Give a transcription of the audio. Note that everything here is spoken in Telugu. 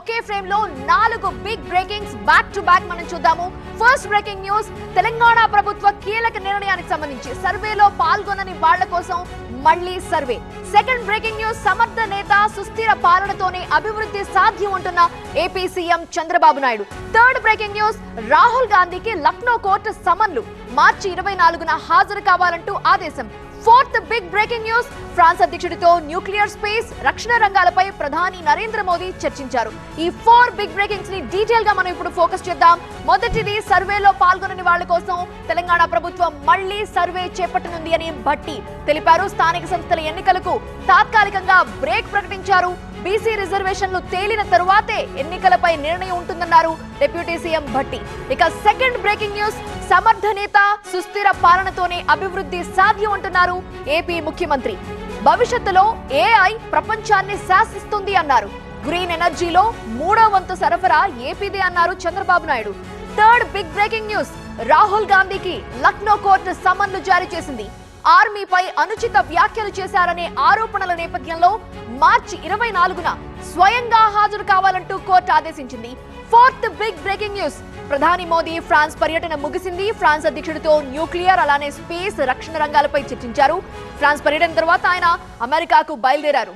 ఒకే ఫ్రేమ్ లో 4 big breakings back to back మనం చూద్దాము. ఫస్ట్ బ్రేకింగ్ న్యూస్, తెలంగాణ ప్రభుత్వ కీలక నిర్ణయానికి సంబంధించి సర్వేలో పాల్గొనని వాళ్ల కోసం మళ్లీ సర్వే. సెకండ్ బ్రేకింగ్ న్యూస్, సమర్థ నేత సుస్థిర పాలనతోనే అభివృద్ధి సాధ్యం అంటున్న AP CM Chandrababu Naidu. Third breaking news, Rahul గాంధీకి లక్నో కోర్టు సమన్లు, మార్చి 24న హాజరు కావాలంటూ ఆదేశం. Fourth big breaking news, France అధ్యక్షుడితో న్యూక్లియర్, స్పేస్, రక్షణ రంగాలపై ప్రధాని నరేంద్ర మోదీ చర్చించారు. ఈ 4 బిగ్ బ్రేకింగ్స్ ని డీటెయిల్ గా మనం ఇప్పుడు ఫోకస్ చేద్దాం. మొదటిది, సర్వేలో పాల్గొనని వాళ్ల కోసం తెలంగాణ ప్రభుత్వం మళ్లీ సర్వే చేపట్టనుంది అని భట్టి తెలిపారు. స్థానిక సంస్థల ఎన్నికలకు తాత్కాలికంగా బ్రేక్ ప్రకటించారు. బీసీ రిజర్వేషన్లు తేలిన తరువాతే ఎన్నికలపై నిర్ణయం ఉంటుందన్నారు డిప్యూటీ సీఎం భట్టి. ఇక సెకండ్ బ్రేకింగ్ న్యూస్, సమర్థ నేత సుస్థిర పాలనతోనే అభివృద్ధి సాధ్యం అంటున్నారు ఏపీ ముఖ్యమంత్రి. భవిష్యత్తులో ఏఐ ప్రపంచాన్ని శాసిస్తుంది అన్నారు. గ్రీన్ ఎనర్జీలో 3వ వంతు సరఫరా ఏపీదే అన్నారు Chandrababu Naidu. Third big breaking news, Rahul గాంధీకి లక్నో కోర్టు సమన్లు జారీ చేసింది. ఆర్మీపై అనుచిత వ్యాఖ్యలు చేశారనే ఆరోపణల నేపథ్యంలో మార్చి 24న స్వయంగా హాజరు కావాలంటూ కోర్టు ఆదేశించింది. ఫోర్త్ బిగ్ బ్రేకింగ్ న్యూస్, ప్రధాని మోదీ ఫ్రాన్స్ పర్యటన ముగిసింది. ఫ్రాన్స్ అధ్యక్షుడితో న్యూక్లియర్, అలానే స్పేస్, రక్షణ రంగాలపై చర్చించారు. ఫ్రాన్స్ పర్యటన తర్వాత ఆయన అమెరికాకు బయలుదేరారు.